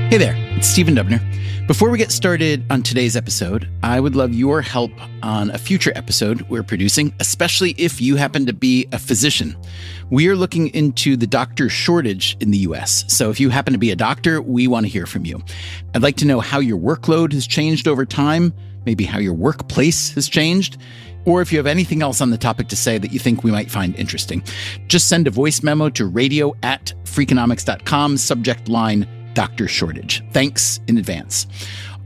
Hey there, it's Stephen Dubner. Before we get started on today's episode, I would love your help on a future episode we're producing, especially if you happen to be a physician. We are looking into the doctor shortage in the U.S., so if you happen to be a doctor, we want to hear from you. I'd like to know how your workload has changed over time, maybe how your workplace has changed, or if you have anything else on the topic to say that you think we might find interesting. Just send a voice memo to radio@freakonomics.com, subject line Doctor Shortage. Thanks in advance.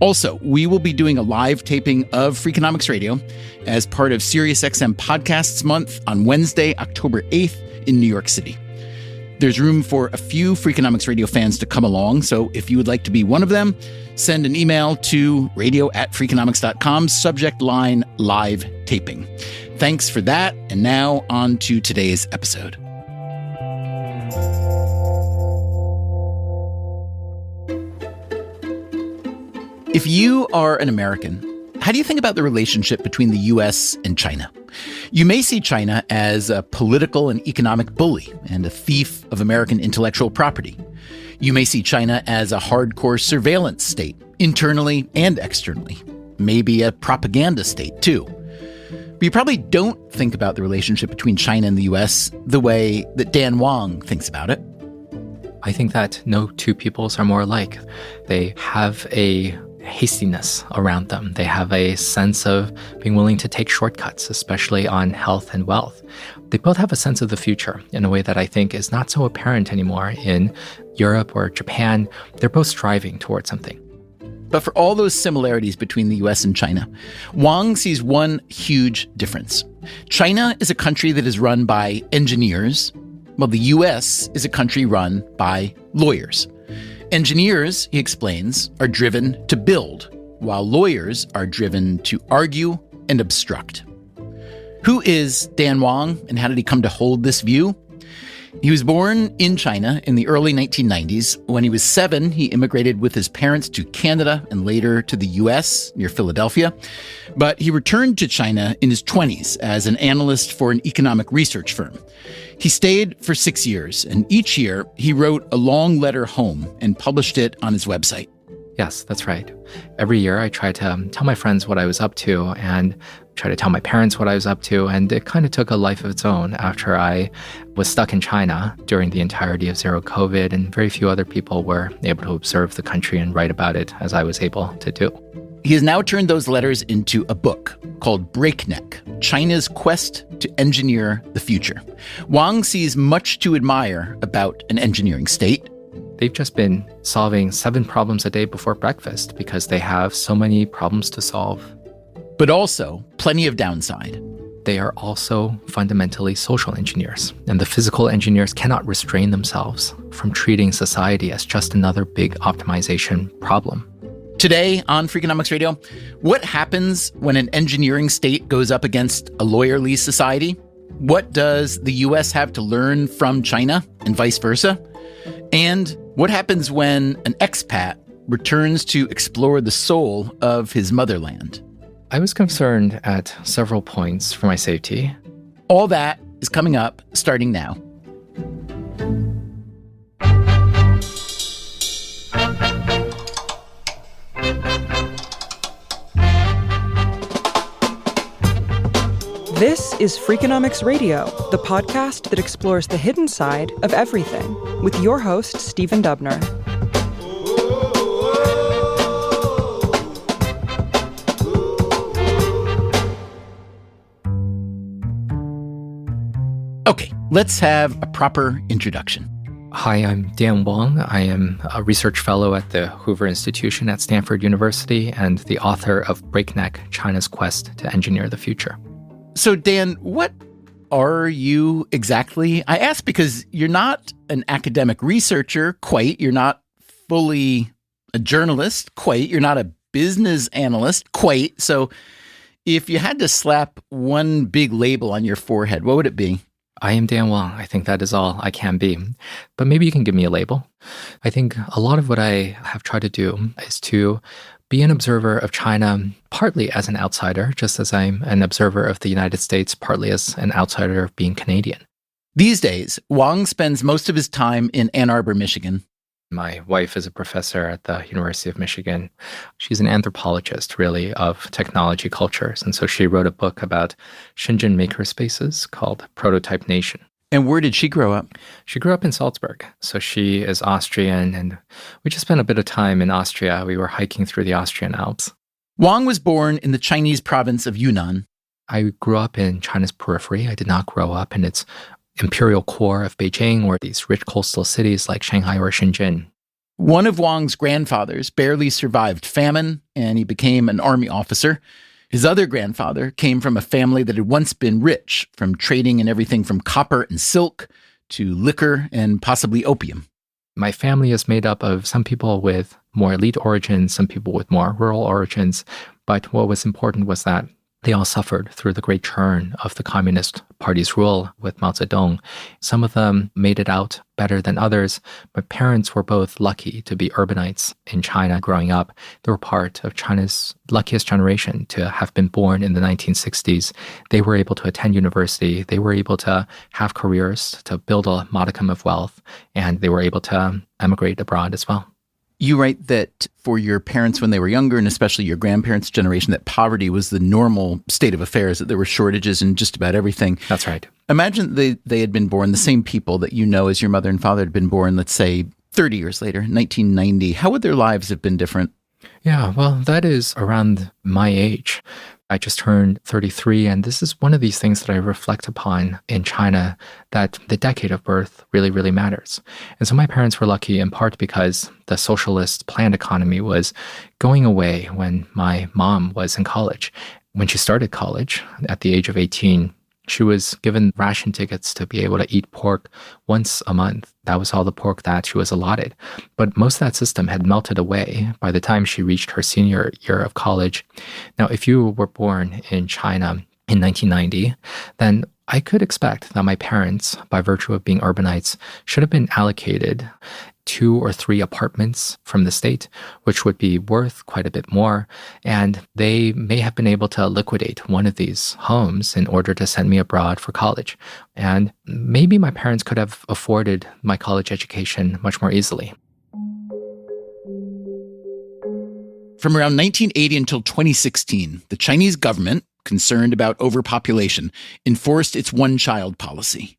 Also, we will be doing a live taping of Freakonomics Radio as part of SiriusXM Podcasts Month on Wednesday, October 8th in New York City. There's room for a few Freakonomics Radio fans to come along, so if you would like to be one of them, send an email to radio@freakonomics.com, subject line live taping. Thanks for that, and now on to today's episode. If you are an American, how do you think about the relationship between the U.S. and China? You may see China as a political and economic bully and a thief of American intellectual property. You may see China as a hardcore surveillance state, internally and externally. Maybe a propaganda state, too. But you probably don't think about the relationship between China and the U.S. the way that Dan Wang thinks about it. I think that no two peoples are more alike. They have a hastiness around them. They have a sense of being willing to take shortcuts, especially on health and wealth. They both have a sense of the future in a way that I think is not so apparent anymore in Europe or Japan. They're both striving towards something. But for all those similarities between the U.S. and China, Wang sees one huge difference. China is a country that is run by engineers, while the U.S. is a country run by lawyers. Engineers, he explains, are driven to build, while lawyers are driven to argue and obstruct. Who is Dan Wang, and how did he come to hold this view? He was born in China in the early 1990s. When he was 7, he immigrated with his parents to Canada and later to the U.S. near Philadelphia. But he returned to China in his 20s as an analyst for an economic research firm. He stayed for 6 years, and each year he wrote a long letter home and published it on his website. Yes, that's right. Every year I try to tell my friends what I was up to and try to tell my parents what I was up to. And it kind of took a life of its own after I was stuck in China during the entirety of zero COVID, and very few other people were able to observe the country and write about it as I was able to do. He has now turned those letters into a book called Breakneck, China's Quest to Engineer the Future. Wang sees much to admire about an engineering state. They've just been solving 7 problems a day before breakfast because they have so many problems to solve. But also plenty of downside. They are also fundamentally social engineers, and the physical engineers cannot restrain themselves from treating society as just another big optimization problem. Today on Freakonomics Radio, what happens when an engineering state goes up against a lawyerly society? What does the U.S. have to learn from China and vice versa? And what happens when an expat returns to explore the soul of his motherland? I was concerned at several points for my safety. All that is coming up starting now. This is Freakonomics Radio, the podcast that explores the hidden side of everything, with your host, Stephen Dubner. Okay, let's have a proper introduction. Hi, I'm Dan Wang. I am a research fellow at the Hoover Institution at Stanford University and the author of Breakneck, China's Quest to Engineer the Future. So, Dan, what are you exactly? I ask because you're not an academic researcher, quite. You're not fully a journalist, quite. You're not a business analyst, quite. So if you had to slap one big label on your forehead, what would it be? I am Dan Wang. I think that is all I can be. But maybe you can give me a label. I think a lot of what I have tried to do is to be an observer of China, partly as an outsider, just as I'm an observer of the United States, partly as an outsider of being Canadian. These days, Wang spends most of his time in Ann Arbor, Michigan. My wife is a professor at the University of Michigan. She's an anthropologist, really, of technology cultures. And so she wrote a book about Shenzhen makerspaces called Prototype Nation. And where did she grow up? She grew up in Salzburg. So she is Austrian, and we just spent a bit of time in Austria. We were hiking through the Austrian Alps. Wang was born in the Chinese province of Yunnan. I grew up in China's periphery. I did not grow up in its imperial core of Beijing or these rich coastal cities like Shanghai or Shenzhen. One of Wang's grandfathers barely survived famine, and he became an army officer. His other grandfather came from a family that had once been rich, from trading in everything from copper and silk to liquor and possibly opium. My family is made up of some people with more elite origins, some people with more rural origins. But what was important was that they all suffered through the great churn of the Communist Party's rule with Mao Zedong. Some of them made it out better than others. My parents were both lucky to be urbanites in China growing up. They were part of China's luckiest generation to have been born in the 1960s. They were able to attend university. They were able to have careers, to build a modicum of wealth, and they were able to emigrate abroad as well. You write that for your parents when they were younger, and especially your grandparents' generation, that poverty was the normal state of affairs, that there were shortages in just about everything. That's right. Imagine they had been born, the same people that you know as your mother and father had been born, let's say 30 years later, 1990. How would their lives have been different? Yeah, well, that is around my age. I just turned 33, and this is one of these things that I reflect upon in China, that the decade of birth really, really matters. And so my parents were lucky in part because the socialist planned economy was going away when my mom was in college. When she started college at the age of 18, she was given ration tickets to be able to eat pork once a month. That was all the pork that she was allotted. But most of that system had melted away by the time she reached her senior year of college. Now, if you were born in China in 1990, then I could expect that my parents, by virtue of being urbanites, should have been allocated 2 or 3 apartments from the state, which would be worth quite a bit more. And they may have been able to liquidate one of these homes in order to send me abroad for college. And maybe my parents could have afforded my college education much more easily. From around 1980 until 2016, the Chinese government, concerned about overpopulation, enforced its one-child policy.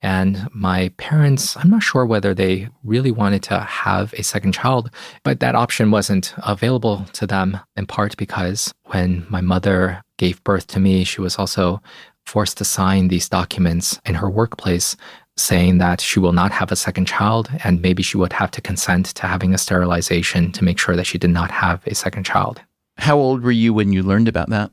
And my parents, I'm not sure whether they really wanted to have a second child, but that option wasn't available to them, in part because when my mother gave birth to me, she was also forced to sign these documents in her workplace saying that she will not have a second child, and maybe she would have to consent to having a sterilization to make sure that she did not have a second child. How old were you when you learned about that?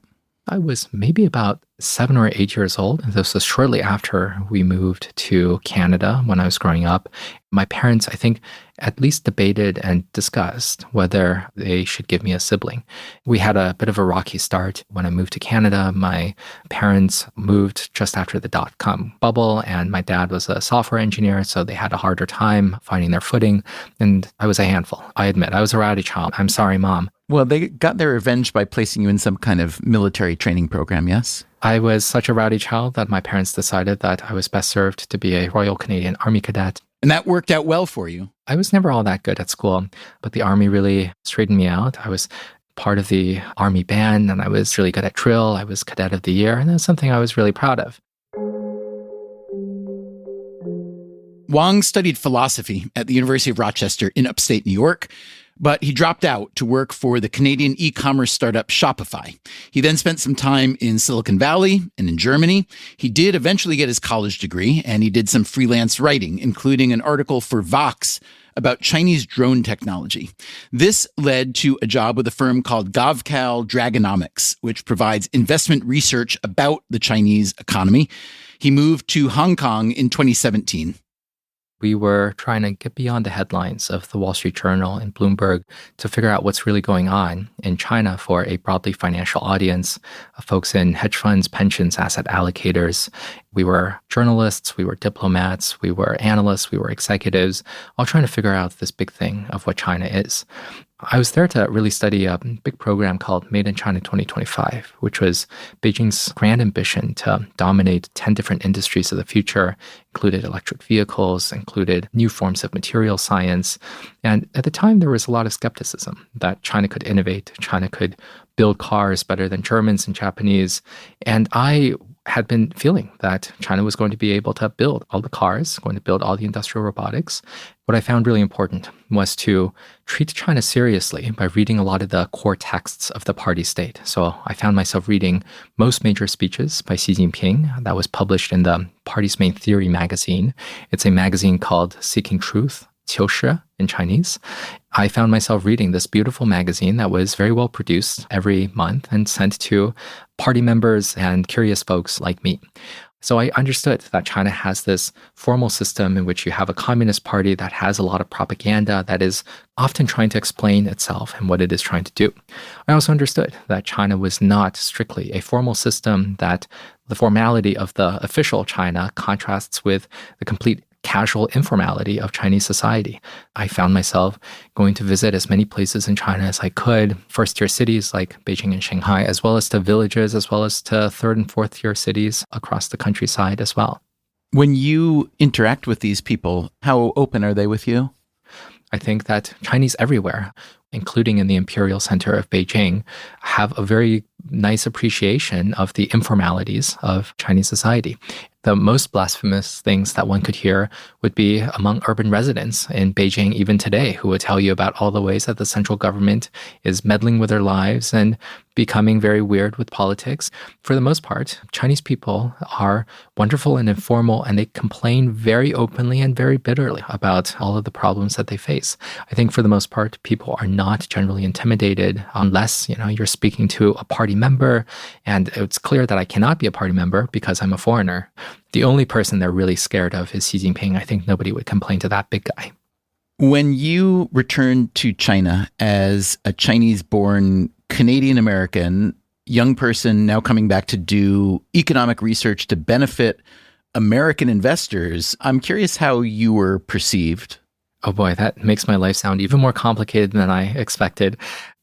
I was maybe about 7 or 8 years old. This was shortly after we moved to Canada when I was growing up. My parents, I think, at least debated and discussed whether they should give me a sibling. We had a bit of a rocky start. When I moved to Canada, my parents moved just after the dot-com bubble, and my dad was a software engineer, so they had a harder time finding their footing. And I was a handful. I admit, I was a rowdy child. I'm sorry, Mom. Well, they got their revenge by placing you in some kind of military training program, yes? I was such a rowdy child that my parents decided that I was best served to be a Royal Canadian Army cadet. And that worked out well for you. I was never all that good at school, but the Army really straightened me out. I was part of the Army band, and I was really good at drill. I was Cadet of the Year, and that's something I was really proud of. Wang studied philosophy at the University of Rochester in upstate New York, but he dropped out to work for the Canadian e-commerce startup Shopify. He then spent some time in Silicon Valley and in Germany. He did eventually get his college degree, and he did some freelance writing, including an article for Vox about Chinese drone technology. This led to a job with a firm called Gavcal Dragonomics, which provides investment research about the Chinese economy. He moved to Hong Kong in 2017. We were trying to get beyond the headlines of the Wall Street Journal and Bloomberg to figure out what's really going on in China for a broadly financial audience, folks in hedge funds, pensions, asset allocators. We were journalists, we were diplomats, we were analysts, we were executives, all trying to figure out this big thing of what China is. I was there to really study a big program called Made in China 2025, which was Beijing's grand ambition to dominate 10 different industries of the future, included electric vehicles, included new forms of material science. And at the time, there was a lot of skepticism that China could innovate, China could build cars better than Germans and Japanese. And I had been feeling that China was going to be able to build all the cars, going to build all the industrial robotics. What I found really important was to treat China seriously by reading a lot of the core texts of the party state. So I found myself reading most major speeches by Xi Jinping that was published in the party's main theory magazine. It's a magazine called Seeking Truth, 求是 in Chinese. I found myself reading this beautiful magazine that was very well produced every month and sent to party members and curious folks like me. So I understood that China has this formal system in which you have a communist party that has a lot of propaganda that is often trying to explain itself and what it is trying to do. I also understood that China was not strictly a formal system, that the formality of the official China contrasts with the complete casual informality of Chinese society. I found myself going to visit as many places in China as I could, first-tier cities like Beijing and Shanghai, as well as to villages, as well as to third and fourth-tier cities across the countryside as well. When you interact with these people, how open are they with you? I think that Chinese everywhere, including in the imperial center of Beijing, have a very nice appreciation of the informalities of Chinese society. The most blasphemous things that one could hear would be among urban residents in Beijing even today, who would tell you about all the ways that the central government is meddling with their lives and becoming very weird with politics. For the most part, Chinese people are wonderful and informal, and they complain very openly and very bitterly about all of the problems that they face. I think for the most part, people are not generally intimidated unless, you're speaking to a party member, and it's clear that I cannot be a party member because I'm a foreigner. The only person they're really scared of is Xi Jinping. I think nobody would complain to that big guy. When you returned to China as a Chinese-born Canadian-American young person now coming back to do economic research to benefit American investors, I'm curious how you were perceived. Oh boy, that makes my life sound even more complicated than I expected.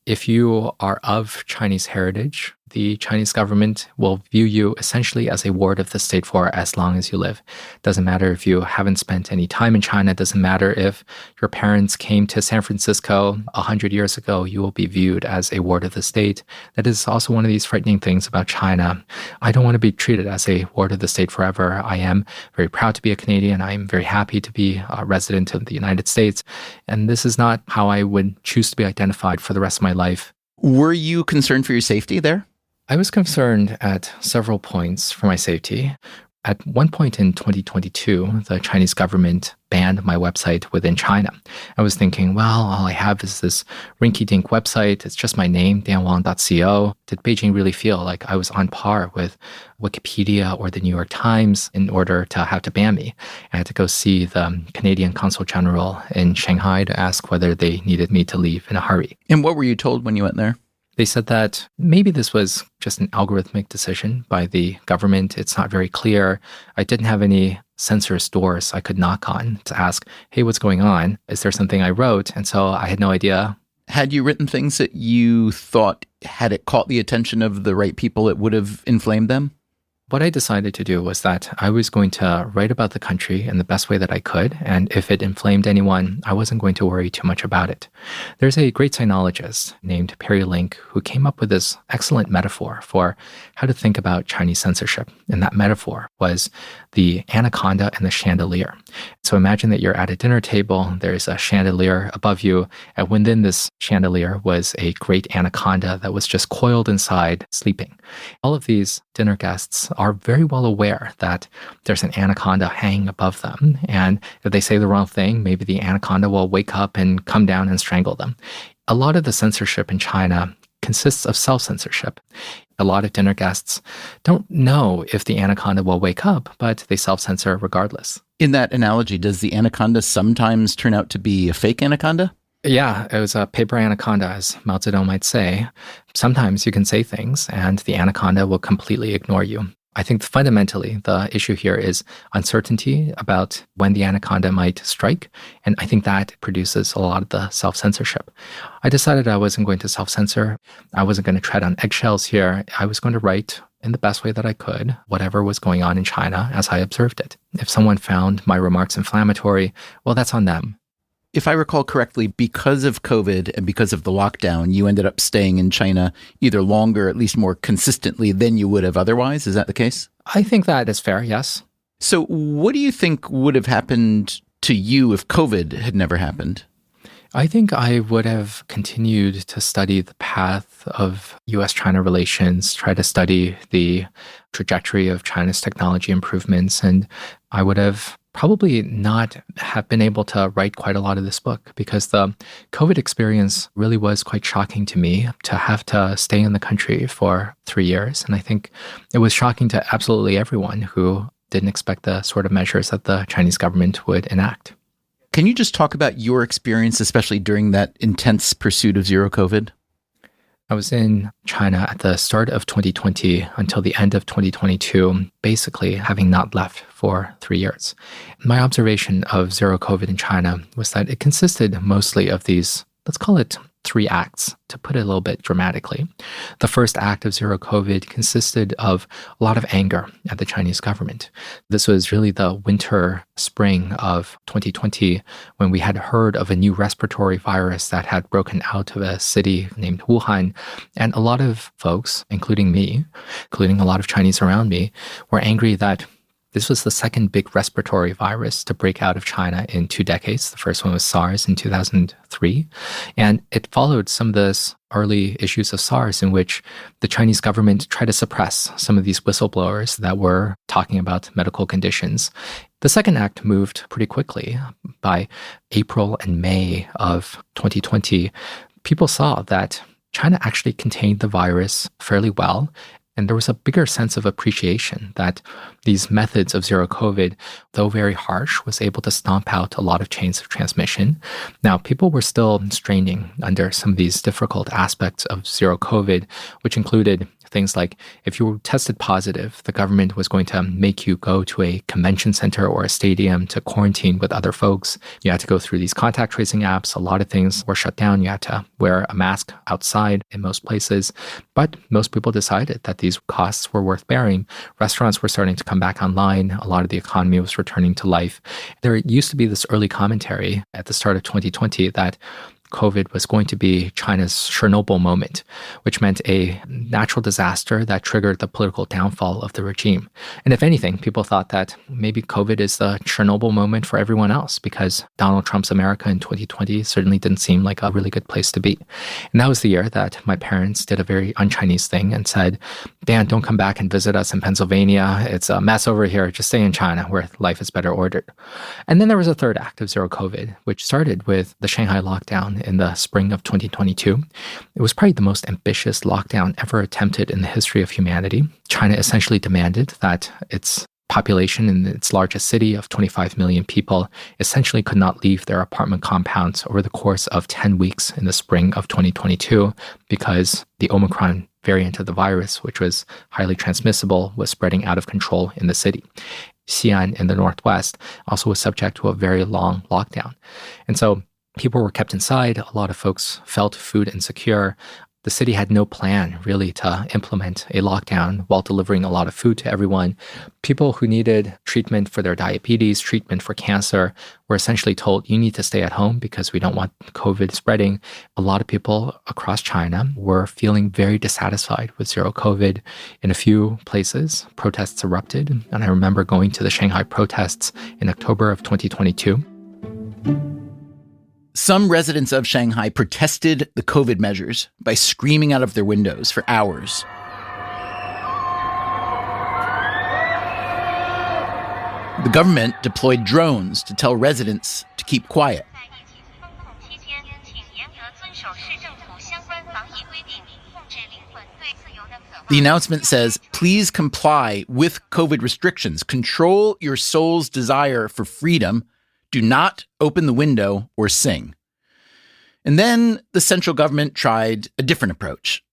If you are of Chinese heritage, the Chinese government will view you essentially as a ward of the state for as long as you live. Doesn't matter if you haven't spent any time in China. Doesn't matter if your parents came to San Francisco 100 years ago. You will be viewed as a ward of the state. That is also one of these frightening things about China. I don't want to be treated as a ward of the state forever. I am very proud to be a Canadian. I am very happy to be a resident of the United States. And this is not how I would choose to be identified for the rest of my life. Were you concerned for your safety there? I was concerned at several points for my safety. At one point in 2022, the Chinese government banned my website within China. I was thinking, well, all I have is this rinky-dink website. It's just my name, dianwang.co. Did Beijing really feel like I was on par with Wikipedia or the New York Times in order to have to ban me? I had to go see the Canadian Consul General in Shanghai to ask whether they needed me to leave in a hurry. And what were you told when you went there? They said that maybe this was just an algorithmic decision by the government. It's not very clear. I didn't have any censors doors I could knock on to ask, hey, what's going on? Is there something I wrote? And so I had no idea. Had you written things that you thought, had it caught the attention of the right people, it would have inflamed them? What I decided to do was that I was going to write about the country in the best way that I could, and if it inflamed anyone, I wasn't going to worry too much about it. There's a great sinologist named Perry Link who came up with this excellent metaphor for how to think about Chinese censorship, and that metaphor was the anaconda and the chandelier. So imagine that you're at a dinner table, there's a chandelier above you, and within this chandelier was a great anaconda that was just coiled inside, sleeping. All of these dinner guests are very well aware that there's an anaconda hanging above them, and if they say the wrong thing, maybe the anaconda will wake up and come down and strangle them. A lot of the censorship in China consists of self-censorship. A lot of dinner guests don't know if the anaconda will wake up, but they self-censor regardless. In that analogy, does the anaconda sometimes turn out to be a fake anaconda? Yeah, it was a paper anaconda, as Mao Zedong might say. Sometimes you can say things and the anaconda will completely ignore you. I think fundamentally the issue here is uncertainty about when the anaconda might strike. And I think that produces a lot of the self-censorship. I decided I wasn't going to self-censor. I wasn't going to tread on eggshells here. I was going to write in the best way that I could whatever was going on in China as I observed it. If someone found my remarks inflammatory, well, that's on them. If I recall correctly, because of COVID and because of the lockdown, you ended up staying in China either longer, at least more consistently than you would have otherwise. Is that the case? I think that is fair, yes. So what do you think would have happened to you if COVID had never happened? I think I would have continued to study the path of U.S.-China relations, try to study the trajectory of China's technology improvements, and I would have probably not have been able to write quite a lot of this book because the COVID experience really was quite shocking to me to have to stay in the country for 3 years. And I think it was shocking to absolutely everyone who didn't expect the sort of measures that the Chinese government would enact. Can you just talk about your experience, especially during that intense pursuit of zero COVID? I was in China at the start of 2020 until the end of 2022, basically having not left for 3 years. My observation of zero COVID in China was that it consisted mostly of these, let's call it 3 acts, to put it a little bit dramatically. The first act of zero COVID consisted of a lot of anger at the Chinese government. This was really the winter, spring of 2020 when we had heard of a new respiratory virus that had broken out of a city named Wuhan. And a lot of folks, including me, including a lot of Chinese around me, were angry that this was the second big respiratory virus to break out of China in 2 decades. The first one was SARS in 2003. And it followed some of those early issues of SARS in which the Chinese government tried to suppress some of these whistleblowers that were talking about medical conditions. The second act moved pretty quickly. By April and May of 2020, people saw that China actually contained the virus fairly well. And there was a bigger sense of appreciation that these methods of zero COVID, though very harsh, was able to stomp out a lot of chains of transmission. Now, people were still straining under some of these difficult aspects of zero COVID, which included things like if you were tested positive, the government was going to make you go to a convention center or a stadium to quarantine with other folks. You had to go through these contact tracing apps. A lot of things were shut down. You had to wear a mask outside in most places. But most people decided that these costs were worth bearing. Restaurants were starting to come back online. A lot of the economy was returning to life. There used to be this early commentary at the start of 2020 that COVID was going to be China's Chernobyl moment, which meant a natural disaster that triggered the political downfall of the regime. And if anything, people thought that maybe COVID is the Chernobyl moment for everyone else because Donald Trump's America in 2020 certainly didn't seem like a really good place to be. And that was the year that my parents did a very un-Chinese thing and said, Dan, don't come back and visit us in Pennsylvania. It's a mess over here. Just stay in China where life is better ordered. And then there was a third act of zero COVID, which started with the Shanghai lockdown in the spring of 2022. It was probably the most ambitious lockdown ever attempted in the history of humanity. China essentially demanded that its population in its largest city of 25 million people essentially could not leave their apartment compounds over the course of 10 weeks in the spring of 2022 because the Omicron variant of the virus, which was highly transmissible, was spreading out of control in the city. Xi'an in the northwest also was subject to a very long lockdown. And so people were kept inside. A lot of folks felt food insecure. The city had no plan really to implement a lockdown while delivering a lot of food to everyone. People who needed treatment for their diabetes, treatment for cancer, were essentially told, you need to stay at home because we don't want COVID spreading. A lot of people across China were feeling very dissatisfied with zero COVID. In a few places, protests erupted. And I remember going to the Shanghai protests in October of 2022. Some residents of Shanghai protested the COVID measures by screaming out of their windows for hours. The government deployed drones to tell residents to keep quiet. The announcement says, please comply with COVID restrictions. Control your soul's desire for freedom. Do not open the window or sing. And then the central government tried a different approach.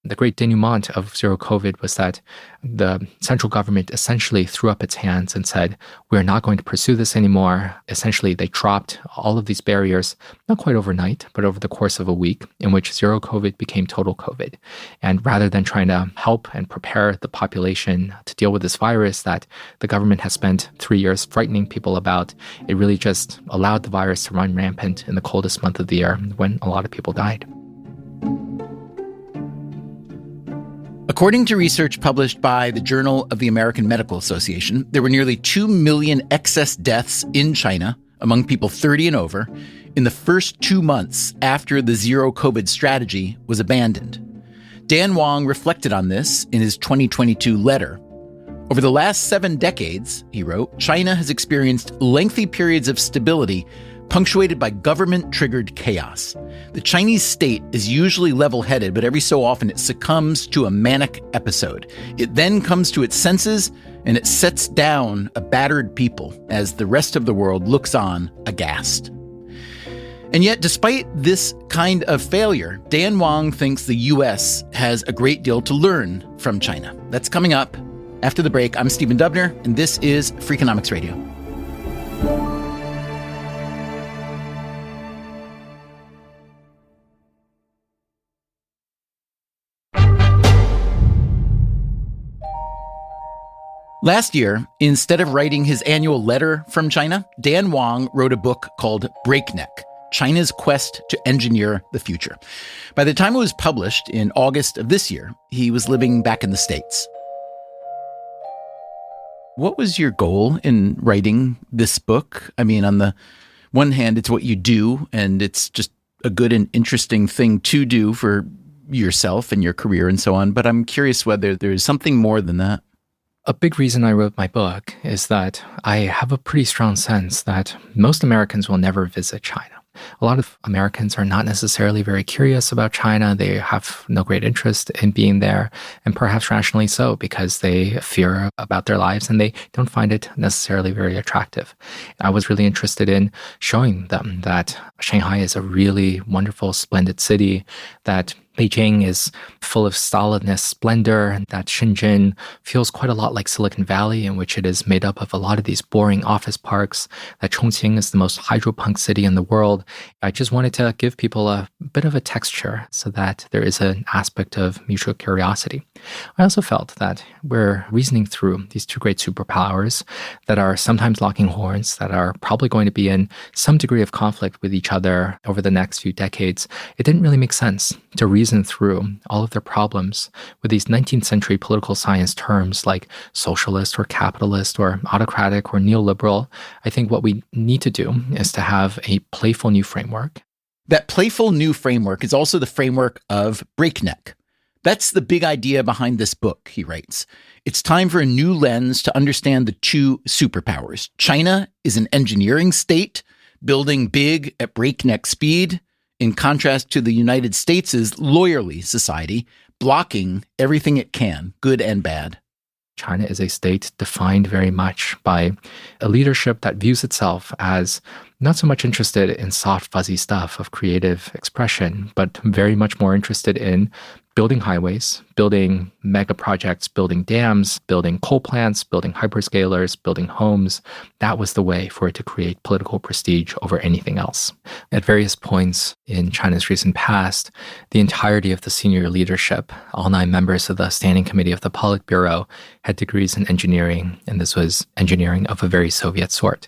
The great denouement of zero COVID was that the central government essentially threw up its hands and said, we're not going to pursue this anymore. Essentially, they dropped all of these barriers, not quite overnight, but over the course of a week, in which zero COVID became total COVID. And rather than trying to help and prepare the population to deal with this virus that the government has spent 3 years frightening people about, it really just allowed the virus to run rampant in the coldest month of the year when a lot of people died. According to research published by the Journal of the American Medical Association, there were nearly 2 million excess deaths in China among people 30 and over in the first 2 months after the zero COVID strategy was abandoned. Dan Wang reflected on this in his 2022 letter. Over the last 7 decades, he wrote, China has experienced lengthy periods of stability punctuated by government-triggered chaos. The Chinese state is usually level-headed, but every so often it succumbs to a manic episode. It then comes to its senses, and it sets down a battered people as the rest of the world looks on aghast. And yet, despite this kind of failure, Dan Wang thinks the U.S. has a great deal to learn from China. That's coming up after the break. I'm Stephen Dubner, and this is Freakonomics Radio. Last year, instead of writing his annual letter from China, Dan Wang wrote a book called Breakneck, China's Quest to Engineer the Future. By the time it was published in August of this year, he was living back in the States. What was your goal in writing this book? I mean, on the one hand, it's what you do, and it's just a good and interesting thing to do for yourself and your career and so on. But I'm curious whether there's something more than that. A big reason I wrote my book is that I have a pretty strong sense that most Americans will never visit China. A lot of Americans are not necessarily very curious about China. They have no great interest in being there, and perhaps rationally so, because they fear about their lives and they don't find it necessarily very attractive. I was really interested in showing them that Shanghai is a really wonderful, splendid city, that Beijing is full of solidness, splendor, and that Shenzhen feels quite a lot like Silicon Valley, in which it is made up of a lot of these boring office parks, that Chongqing is the most hydropunk city in the world. I just wanted to give people a bit of a texture so that there is an aspect of mutual curiosity. I also felt that we're reasoning through these two great superpowers that are sometimes locking horns, that are probably going to be in some degree of conflict with each other over the next few decades. It didn't really make sense to reason through all of their problems with these 19th century political science terms like socialist or capitalist or autocratic or neoliberal. I think what we need to do is to have a playful new framework. That playful new framework is also the framework of Breakneck. That's the big idea behind this book, he writes. It's time for a new lens to understand the two superpowers. China is an engineering state, building big at breakneck speed, in contrast to the United States' lawyerly society, blocking everything it can, good and bad. China is a state defined very much by a leadership that views itself as not so much interested in soft, fuzzy stuff of creative expression, but very much more interested in building highways, building mega projects, building dams, building coal plants, building hyperscalers, building homes. That was the way for it to create political prestige over anything else. At various points in China's recent past, the entirety of the senior leadership, all 9 members of the Standing Committee of the Politburo, had degrees in engineering, and this was engineering of a very Soviet sort.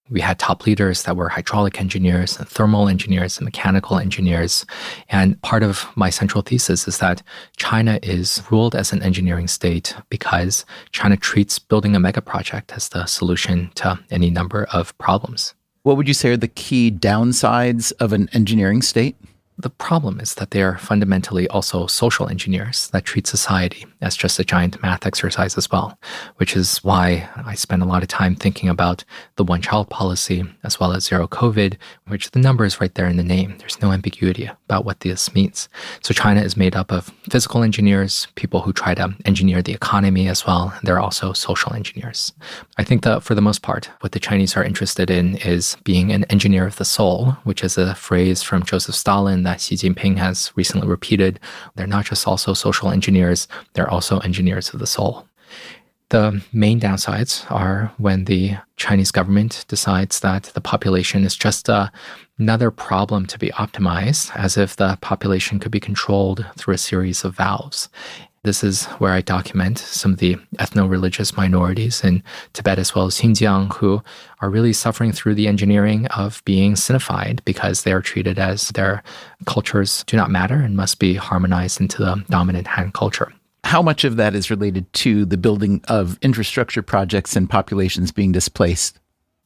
We had top leaders that were hydraulic engineers and thermal engineers and mechanical engineers. And part of my central thesis is that China is ruled as an engineering state because China treats building a mega project as the solution to any number of problems. What would you say are the key downsides of an engineering state? The problem is that they are fundamentally also social engineers that treat society as just a giant math exercise as well, which is why I spend a lot of time thinking about the one-child policy as well as zero COVID, which the number is right there in the name. There's no ambiguity about what this means. So China is made up of physical engineers, people who try to engineer the economy as well. They're also social engineers. I think that for the most part, what the Chinese are interested in is being an engineer of the soul, which is a phrase from Joseph Stalin that that Xi Jinping has recently repeated. They're not just also social engineers, they're also engineers of the soul. The main downsides are when the Chinese government decides that the population is just another problem to be optimized, as if the population could be controlled through a series of valves. This is where I document some of the ethno-religious minorities in Tibet as well as Xinjiang who are really suffering through the engineering of being Sinified because they are treated as their cultures do not matter and must be harmonized into the dominant Han culture. How much of that is related to the building of infrastructure projects and populations being displaced?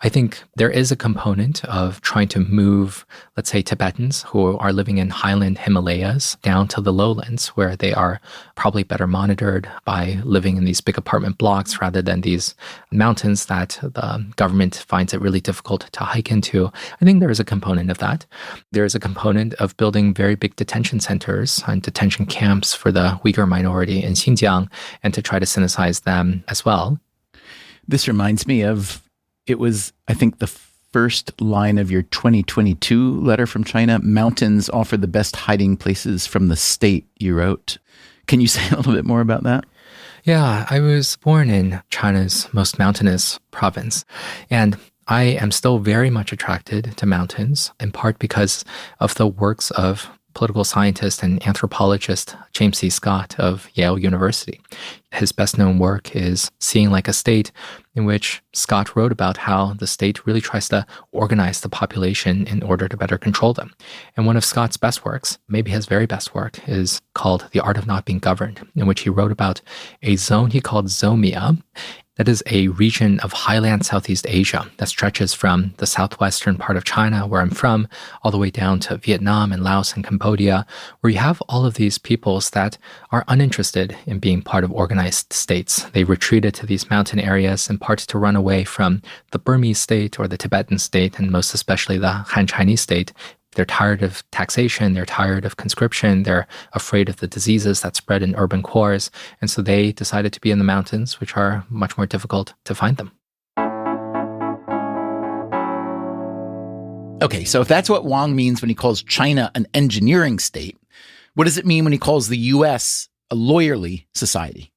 I think there is a component of trying to move, let's say, Tibetans who are living in highland Himalayas down to the lowlands where they are probably better monitored by living in these big apartment blocks rather than these mountains that the government finds it really difficult to hike into. I think there is a component of that. There is a component of building very big detention centers and detention camps for the Uyghur minority in Xinjiang and to try to synthesize them as well. This reminds me of it was, I think, the first line of your 2022 letter from China. Mountains offer the best hiding places from the state, you wrote. Can you say a little bit more about that? Yeah, I was born in China's most mountainous province, and I am still very much attracted to mountains, in part because of the works of political scientist and anthropologist James C. Scott of Yale University. His best-known work is Seeing Like a State, in which Scott wrote about how the state really tries to organize the population in order to better control them. And one of Scott's best works, maybe his very best work, is called The Art of Not Being Governed, in which he wrote about a zone he called Zomia. That is a region of highland Southeast Asia that stretches from the southwestern part of China, where I'm from, all the way down to Vietnam and Laos and Cambodia, where you have all of these peoples that are uninterested in being part of organized states. They retreated to these mountain areas in part to run away from the Burmese state or the Tibetan state, and most especially the Han Chinese state. They're tired of taxation, they're tired of conscription, they're afraid of the diseases that spread in urban cores, and so they decided to be in the mountains, which are much more difficult to find them. Okay, so if that's what Wang means when he calls China an engineering state, what does it mean when he calls the U.S. a lawyerly society?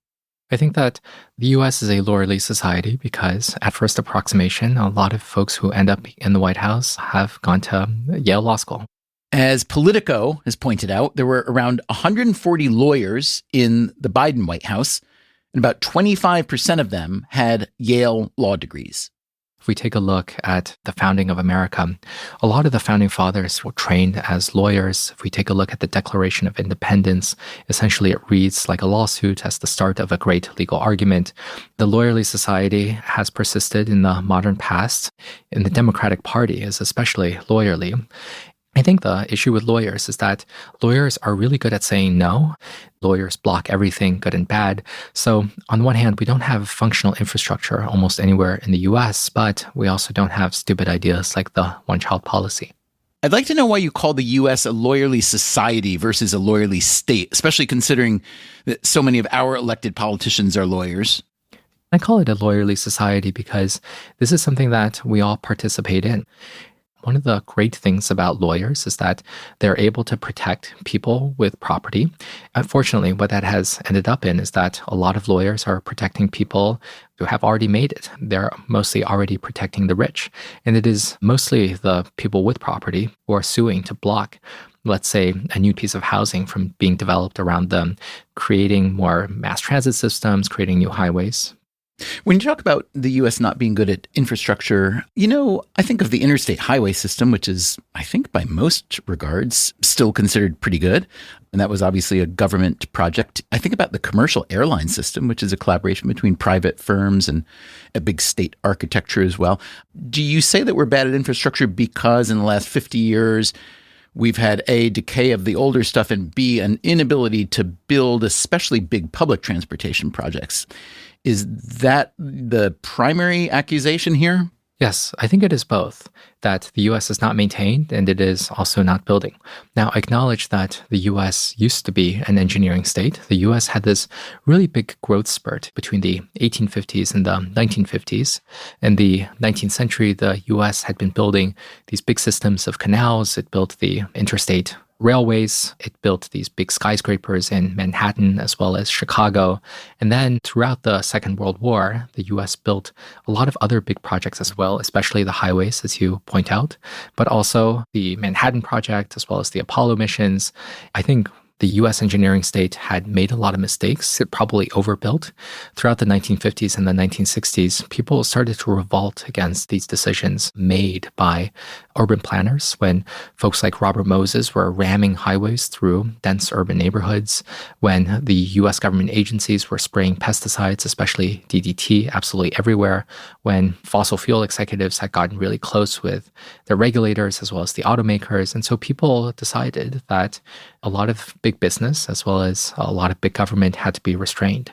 I think that the U.S. is a lawyerly society because, at first approximation, a lot of folks who end up in the White House have gone to Yale Law School. As Politico has pointed out, there were around 140 lawyers in the Biden White House, and about 25% of them had Yale law degrees. If we take a look at the founding of America, a lot of the founding fathers were trained as lawyers. If we take a look at the Declaration of Independence, essentially it reads like a lawsuit as the start of a great legal argument. The lawyerly society has persisted in the modern past, and the Democratic Party is especially lawyerly. I think the issue with lawyers is that lawyers are really good at saying no. Lawyers block everything, good and bad. So on one hand, we don't have functional infrastructure almost anywhere in the US, but we also don't have stupid ideas like the one-child policy. I'd like to know why you call the U.S. a lawyerly society versus a lawyerly state, especially considering that so many of our elected politicians are lawyers. I call it a lawyerly society because this is something that we all participate in. One of the great things about lawyers is that they're able to protect people with property. Unfortunately, what that has ended up in is that a lot of lawyers are protecting people who have already made it. They're mostly already protecting the rich. And it is mostly the people with property who are suing to block, let's say, a new piece of housing from being developed around them, creating more mass transit systems, creating new highways. When you talk about the U.S. not being good at infrastructure, I think of the interstate highway system, which is, I think by most regards, still considered pretty good. And that was obviously a government project. I think about the commercial airline system, which is a collaboration between private firms and a big state architecture as well. Do you say that we're bad at infrastructure because in the last 50 years, we've had A, decay of the older stuff, and B, an inability to build especially big public transportation projects? Is that the primary accusation here? Yes, I think it is both, that the U.S. is not maintained and it is also not building. Now, I acknowledge that the U.S. used to be an engineering state. The U.S. had this really big growth spurt between the 1850s and the 1950s. In the 19th century, the U.S. had been building these big systems of canals. It built the interstate railways. It built these big skyscrapers in Manhattan as well as Chicago. And then throughout the Second World War, the U.S. built a lot of other big projects as well, especially the highways, as you point out, but also the Manhattan Project as well as the Apollo missions. I think the U.S. engineering state had made a lot of mistakes. It probably overbuilt. Throughout the 1950s and the 1960s, people started to revolt against these decisions made by urban planners when folks like Robert Moses were ramming highways through dense urban neighborhoods, when the U.S. government agencies were spraying pesticides, especially DDT, absolutely everywhere, when fossil fuel executives had gotten really close with the regulators as well as the automakers. And so people decided that a lot of big business as well as a lot of big government had to be restrained.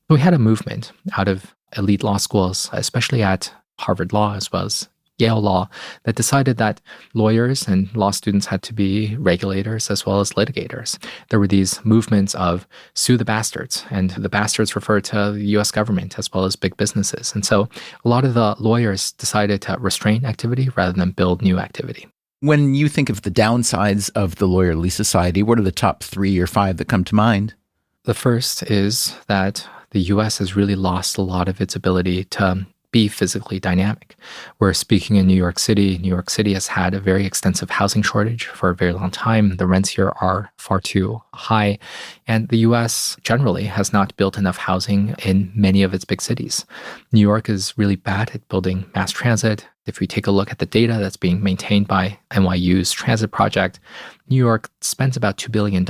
We had a movement out of elite law schools, especially at Harvard Law as well as Yale Law, that decided that lawyers and law students had to be regulators as well as litigators. There were these movements of sue the bastards, and the bastards referred to the U.S. government as well as big businesses. And so a lot of the lawyers decided to restrain activity rather than build new activity. When you think of the downsides of the lawyerly society, what are the top 3 or 5 that come to mind? The first is that the U.S. has really lost a lot of its ability to be physically dynamic. We're speaking in New York City. New York City has had a very extensive housing shortage for a very long time. The rents here are far too high. And the U.S. generally has not built enough housing in many of its big cities. New York is really bad at building mass transit. If we take a look at the data that's being maintained by NYU's transit project, New York spends about $2 billion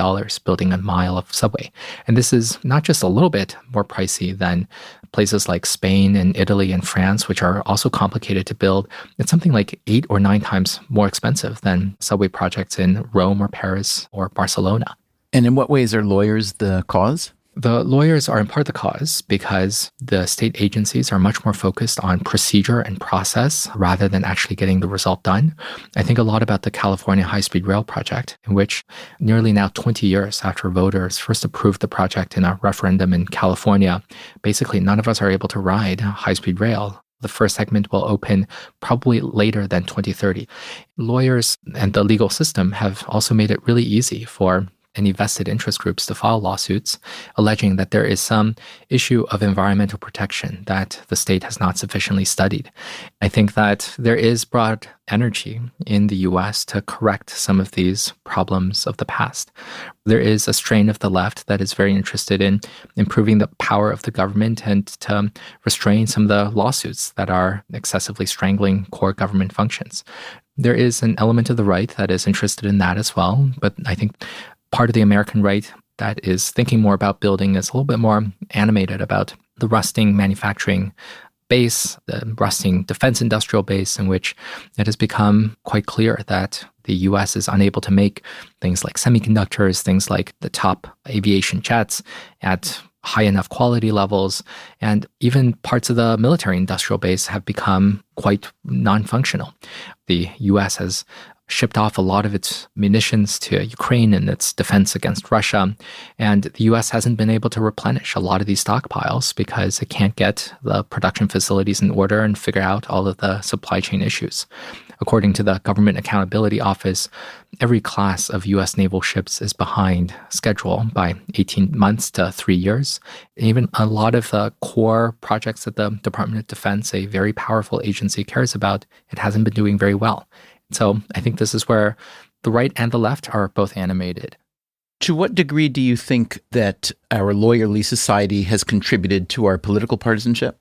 building a mile of subway. And this is not just a little bit more pricey than places like Spain and Italy and France, which are also complicated to build. It's something like 8 or 9 times more expensive than subway projects in Rome or Paris or Barcelona. And in what ways are lawyers the cause? The lawyers are in part the cause because the state agencies are much more focused on procedure and process rather than actually getting the result done. I think a lot about the California high-speed rail project, in which nearly now 20 years after voters first approved the project in a referendum in California, basically none of us are able to ride high-speed rail. The first segment will open probably later than 2030. Lawyers and the legal system have also made it really easy for any vested interest groups to file lawsuits alleging that there is some issue of environmental protection that the state has not sufficiently studied. I think that there is broad energy in the U.S. to correct some of these problems of the past. There is a strain of the left that is very interested in improving the power of the government and to restrain some of the lawsuits that are excessively strangling core government functions. There is an element of the right that is interested in that as well, but I think part of the American right that is thinking more about building is a little bit more animated about the rusting manufacturing base, the rusting defense industrial base, in which it has become quite clear that the U.S. is unable to make things like semiconductors, things like the top aviation jets at high enough quality levels, and even parts of the military industrial base have become quite non-functional. The U.S. has shipped off a lot of its munitions to Ukraine in its defense against Russia. And the U.S. hasn't been able to replenish a lot of these stockpiles because it can't get the production facilities in order and figure out all of the supply chain issues. According to the Government Accountability Office, every class of U.S. naval ships is behind schedule by 18 months to 3 years. Even a lot of the core projects that the Department of Defense, a very powerful agency, cares about, it hasn't been doing very well. So I think this is where the right and the left are both animated. To what degree do you think that our lawyerly society has contributed to our political partisanship?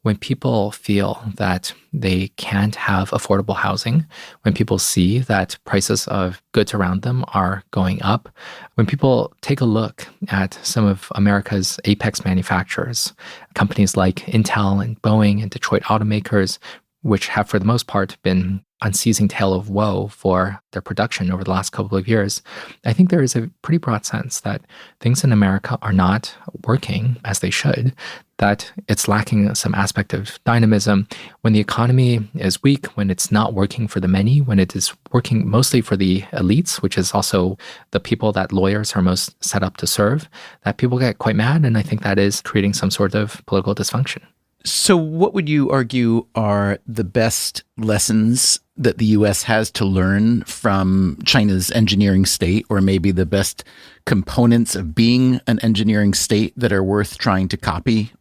When people feel that they can't have affordable housing, when people see that prices of goods around them are going up, when people take a look at some of America's apex manufacturers, companies like Intel and Boeing and Detroit automakers, which have for the most part been unceasing tale of woe for their production over the last couple of years, I think there is a pretty broad sense that things in America are not working as they should, that it's lacking some aspect of dynamism. When the economy is weak, when it's not working for the many, when it is working mostly for the elites, which is also the people that lawyers are most set up to serve, that people get quite mad, and I think that is creating some sort of political dysfunction. So what would you argue are the best lessons that the U.S. has to learn from China's engineering state, or maybe the best components of being an engineering state that are worth trying to copy?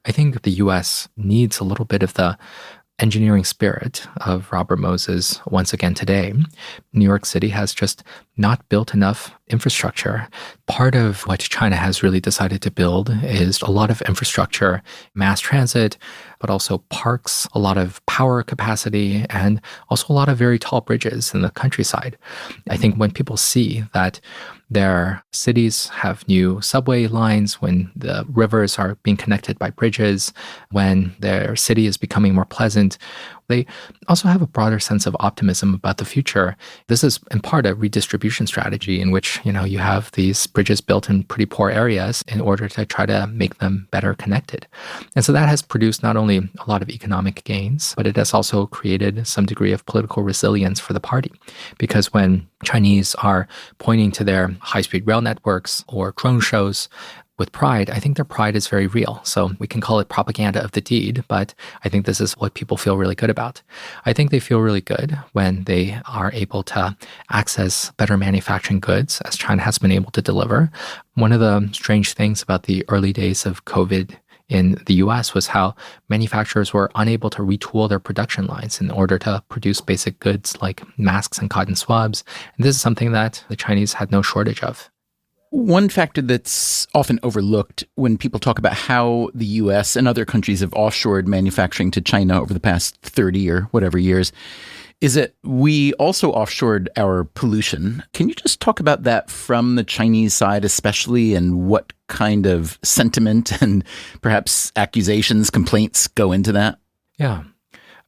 I think the U.S. needs a little bit of the engineering spirit of Robert Moses once again today. New York City has just not built enough infrastructure. Part of what China has really decided to build is a lot of infrastructure, mass transit, but also parks, a lot of power capacity, and also a lot of very tall bridges in the countryside. I think when people see that their cities have new subway lines, when the rivers are being connected by bridges, when their city is becoming more pleasant, they also have a broader sense of optimism about the future. This is in part a redistribution strategy in which, you have these bridges built in pretty poor areas in order to try to make them better connected. And so that has produced not only a lot of economic gains, but it has also created some degree of political resilience for the party. Because when Chinese are pointing to their high-speed rail networks or drone shows with pride, I think their pride is very real. So we can call it propaganda of the deed, but I think this is what people feel really good about. I think they feel really good when they are able to access better manufacturing goods, as China has been able to deliver. One of the strange things about the early days of COVID in the US was how manufacturers were unable to retool their production lines in order to produce basic goods like masks and cotton swabs. And this is something that the Chinese had no shortage of. One factor that's often overlooked when people talk about how the U.S. and other countries have offshored manufacturing to China over the past 30 or whatever years is that we also offshored our pollution. Can you just talk about that from the Chinese side especially, and what kind of sentiment and perhaps accusations, complaints go into that? Yeah.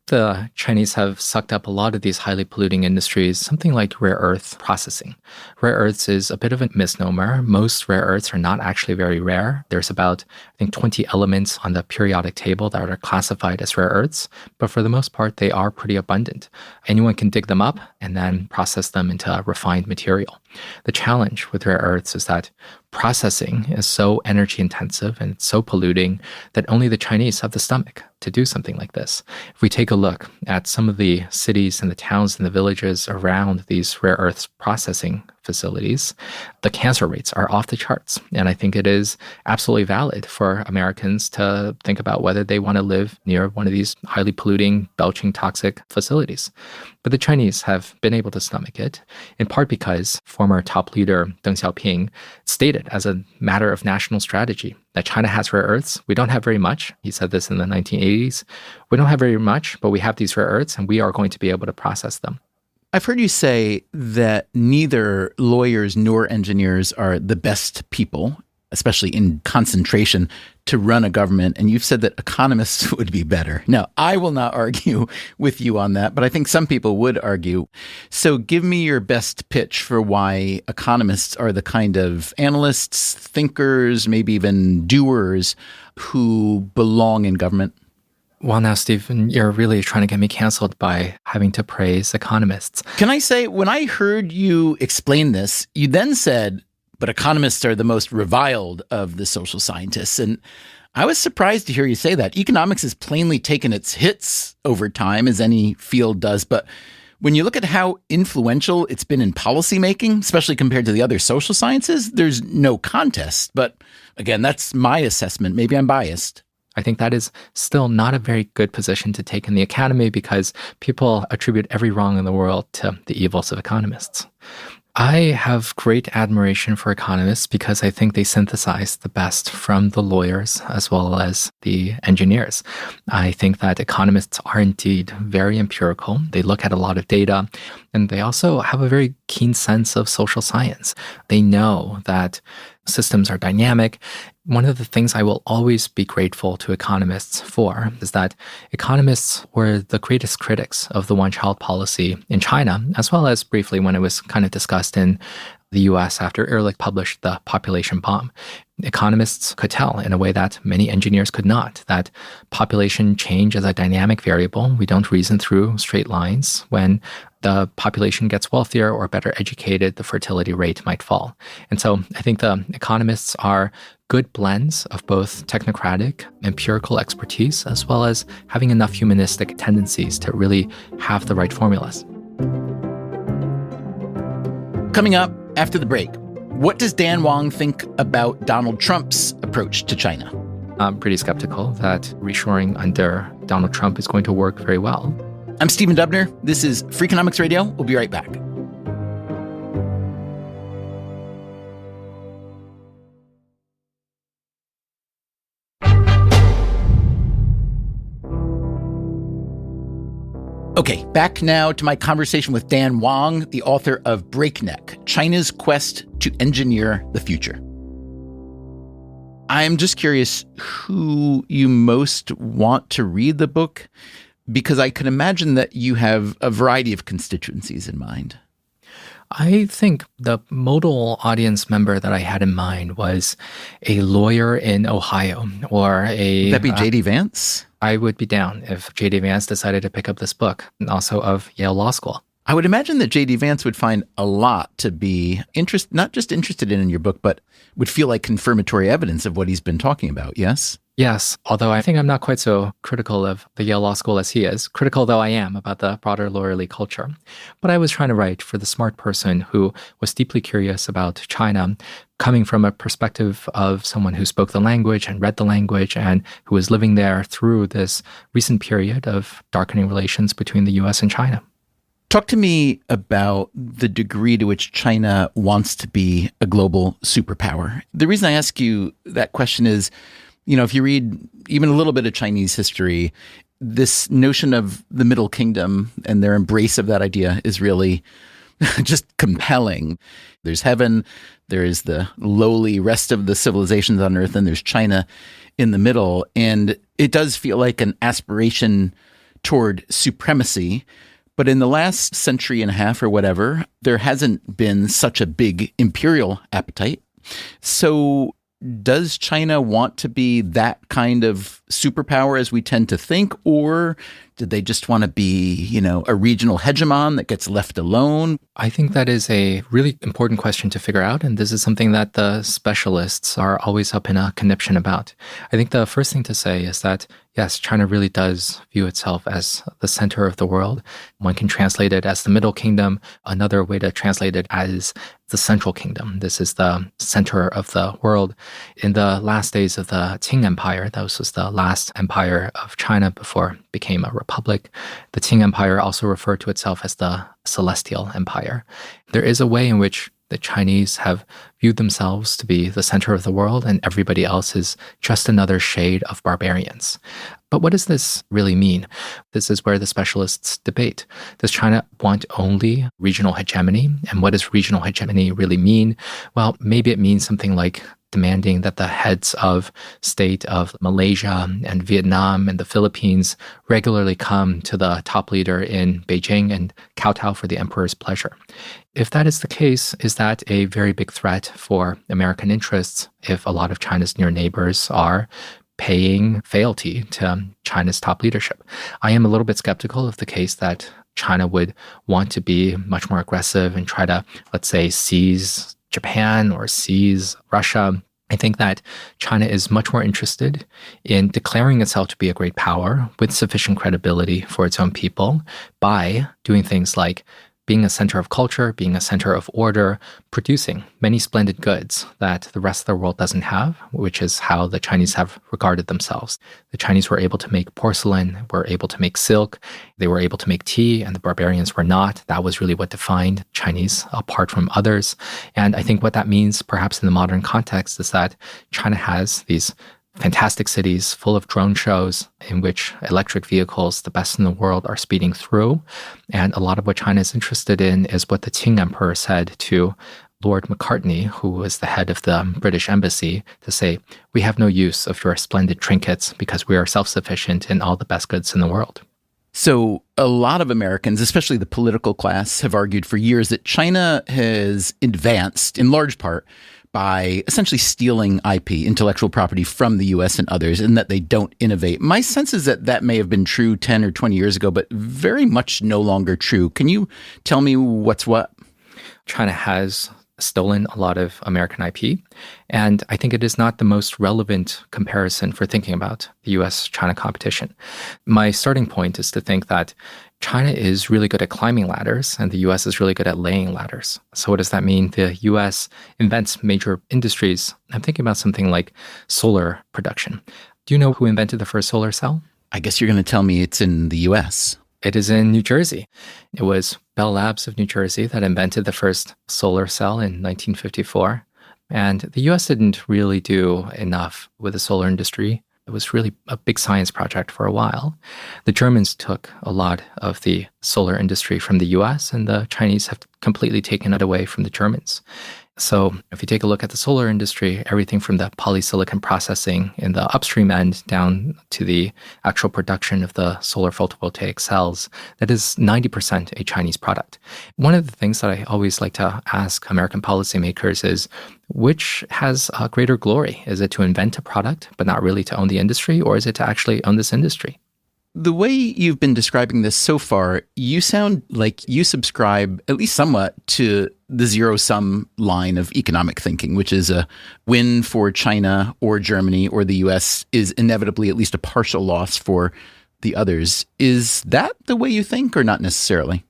The Chinese have sucked up a lot of these highly polluting industries, something like rare earth processing. Rare earths is a bit of a misnomer. Most rare earths are not actually very rare. There's about, 20 elements on the periodic table that are classified as rare earths, but for the most part, they are pretty abundant. Anyone can dig them up and then process them into a refined material. The challenge with rare earths is that processing is so energy intensive and it's so polluting that only the Chinese have the stomach to do something like this. If we take a look at some of the cities and the towns and the villages around these rare earths processing facilities, the cancer rates are off the charts. And I think it is absolutely valid for Americans to think about whether they want to live near one of these highly polluting, belching, toxic facilities. But the Chinese have been able to stomach it, in part because former top leader Deng Xiaoping stated as a matter of national strategy that China has rare earths. We don't have very much. He said this in the 1980s. We don't have very much, but we have these rare earths and we are going to be able to process them. I've heard you say that neither lawyers nor engineers are the best people, especially in concentration, to run a government. And you've said that economists would be better. Now, I will not argue with you on that, but I think some people would argue. So give me your best pitch for why economists are the kind of analysts, thinkers, maybe even doers who belong in government. Well, now, Stephen, you're really trying to get me canceled by having to praise economists. Can I say, when I heard you explain this, you then said, but economists are the most reviled of the social scientists. And I was surprised to hear you say that. Economics has plainly taken its hits over time, as any field does. But when you look at how influential it's been in policymaking, especially compared to the other social sciences, there's no contest. But again, that's my assessment. Maybe I'm biased. I think that is still not a very good position to take in the academy because people attribute every wrong in the world to the evils of economists. I have great admiration for economists because I think they synthesize the best from the lawyers as well as the engineers. I think that economists are indeed very empirical. They look at a lot of data, and they also have a very keen sense of social science. They know that systems are dynamic. One of the things I will always be grateful to economists for is that economists were the greatest critics of the one-child policy in China, as well as briefly when it was kind of discussed in the US after Ehrlich published The Population Bomb. Economists could tell in a way that many engineers could not, that population change is a dynamic variable. We don't reason through straight lines. When the population gets wealthier or better educated, the fertility rate might fall. And so I think the economists are good blends of both technocratic, empirical expertise, as well as having enough humanistic tendencies to really have the right formulas. Coming up after the break, what does Dan Wang think about Donald Trump's approach to China? I'm pretty skeptical that reshoring under Donald Trump is going to work very well. I'm Stephen Dubner. This is Freakonomics Radio. We'll be right back. Okay, back now to my conversation with Dan Wang, the author of Breakneck, China's Quest to Engineer the Future. I'm just curious who you most want to read the book, because I can imagine that you have a variety of constituencies in mind. I think the modal audience member that I had in mind was a lawyer in Ohio or a... Would that be J.D. Vance? I would be down if J.D. Vance decided to pick up this book, and also of Yale Law School. I would imagine that J.D. Vance would find a lot to be not just interested in your book, but would feel like confirmatory evidence of what he's been talking about, yes? Yes, although I think I'm not quite so critical of the Yale Law School as he is, critical though I am about the broader lawyerly culture. But I was trying to write for the smart person who was deeply curious about China, coming from a perspective of someone who spoke the language and read the language and who was living there through this recent period of darkening relations between the U.S. and China. Talk to me about the degree to which China wants to be a global superpower. The reason I ask you that question is, if you read even a little bit of Chinese history, this notion of the Middle Kingdom and their embrace of that idea is really just compelling. There's heaven, there is the lowly rest of the civilizations on earth, and there's China in the middle. And it does feel like an aspiration toward supremacy. But in the last century and a half or whatever, there hasn't been such a big imperial appetite. So does China want to be that kind of superpower as we tend to think, or did they just want to be, a regional hegemon that gets left alone? I think that is a really important question to figure out, and this is something that the specialists are always up in a conniption about. I think the first thing to say is that, yes, China really does view itself as the center of the world. One can translate it as the Middle Kingdom. Another way to translate it as the Central Kingdom. This is the center of the world. In the last days of the Qing Empire, that was the last empire of China before it became a republic. The Qing Empire also referred to itself as the Celestial Empire. There is a way in which the Chinese have viewed themselves to be the center of the world, and everybody else is just another shade of barbarians. But what does this really mean? This is where the specialists debate. Does China want only regional hegemony? And what does regional hegemony really mean? Well, maybe it means something like demanding that the heads of state of Malaysia and Vietnam and the Philippines regularly come to the top leader in Beijing and kowtow for the emperor's pleasure. If that is the case, is that a very big threat for American interests if a lot of China's near neighbors are paying fealty to China's top leadership? I am a little bit skeptical of the case that China would want to be much more aggressive and try to, let's say, seize Japan or seize Russia. I think that China is much more interested in declaring itself to be a great power with sufficient credibility for its own people by doing things like being a center of culture, being a center of order, producing many splendid goods that the rest of the world doesn't have, which is how the Chinese have regarded themselves. The Chinese were able to make porcelain, were able to make silk, they were able to make tea, and the barbarians were not. That was really what defined Chinese apart from others. And I think what that means, perhaps in the modern context, is that China has these fantastic cities full of drone shows in which electric vehicles, the best in the world, are speeding through. And a lot of what China is interested in is what the Qing Emperor said to Lord Macartney, who was the head of the British embassy, to say, "We have no use of your splendid trinkets because we are self-sufficient in all the best goods in the world." So a lot of Americans, especially the political class, have argued for years that China has advanced, in large part, by essentially stealing IP, intellectual property, from the US and others, and that they don't innovate. My sense is that that may have been true 10 or 20 years ago, but very much no longer true. Can you tell me what's what? China has stolen a lot of American IP, and I think it is not the most relevant comparison for thinking about the US-China competition. My starting point is to think that China is really good at climbing ladders, and the US is really good at laying ladders. So what does that mean? The US invents major industries. I'm thinking about something like solar production. Do you know who invented the first solar cell? I guess you're going to tell me it's in the US. It is in New Jersey. It was Bell Labs of New Jersey that invented the first solar cell in 1954. And the US didn't really do enough with the solar industry. It was really a big science project for a while. The Germans took a lot of the solar industry from the US, and the Chinese have completely taken it away from the Germans. So if you take a look at the solar industry, everything from the polysilicon processing in the upstream end down to the actual production of the solar photovoltaic cells, that is 90% a Chinese product. One of the things that I always like to ask American policymakers is, which has greater glory? Is it to invent a product, but not really to own the industry, or is it to actually own this industry? The way you've been describing this so far, you sound like you subscribe, at least somewhat, to the zero-sum line of economic thinking, which is a win for China or Germany or the US is inevitably at least a partial loss for the others. Is that the way you think, or not necessarily?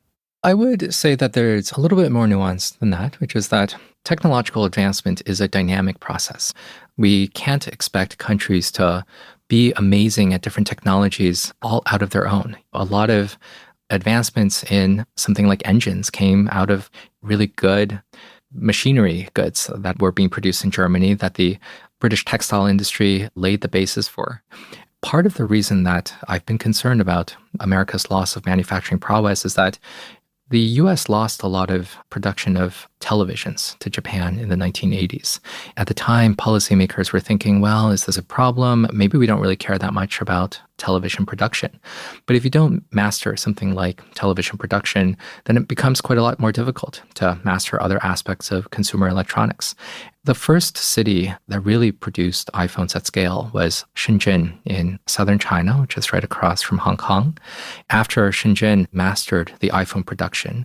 I would say that there's a little bit more nuance than that, which is that technological advancement is a dynamic process. We can't expect countries to be amazing at different technologies all out of their own. A lot of advancements in something like engines came out of really good machinery goods that were being produced in Germany that the British textile industry laid the basis for. Part of the reason that I've been concerned about America's loss of manufacturing prowess is that the US lost a lot of production of televisions to Japan in the 1980s. At the time, policymakers were thinking, well, is this a problem? Maybe we don't really care that much about television production. But if you don't master something like television production, then it becomes quite a lot more difficult to master other aspects of consumer electronics. The first city that really produced iPhones at scale was Shenzhen in southern China, which is right across from Hong Kong. After Shenzhen mastered the iPhone production,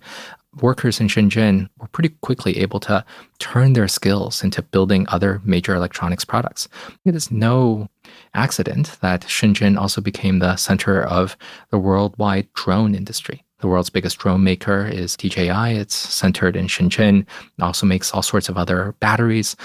workers in Shenzhen were pretty quickly able to turn their skills into building other major electronics products. It is no accident that Shenzhen also became the center of the worldwide drone industry. The world's biggest drone maker is DJI. It's centered in Shenzhen. It also makes all sorts of other batteries.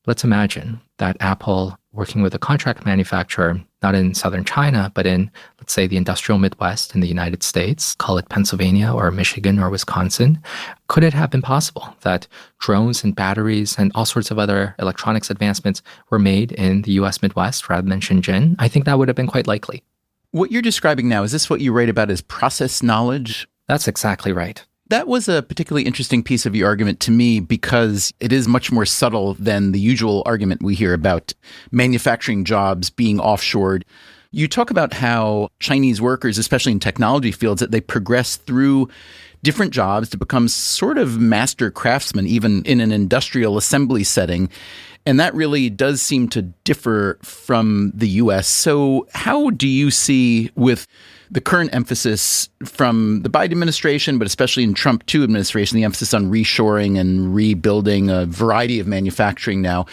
Let's imagine that Apple, working with a contract manufacturer, not in southern China, but in, let's say, the industrial Midwest in the United States, call it Pennsylvania or Michigan or Wisconsin, could it have been possible that drones and batteries and all sorts of other electronics advancements were made in the US Midwest rather than Shenzhen? I think that would have been quite likely. What you're describing now, is this what you write about as process knowledge? That's exactly right. That was a particularly interesting piece of your argument to me because it is much more subtle than the usual argument we hear about manufacturing jobs being offshored. You talk about how Chinese workers, especially in technology fields, that they progress through different jobs to become sort of master craftsmen, even in an industrial assembly setting. And that really does seem to differ from the US. So how do you see, with the current emphasis from the Biden administration, but especially in Trump II administration, the emphasis on reshoring and rebuilding a variety of manufacturing now,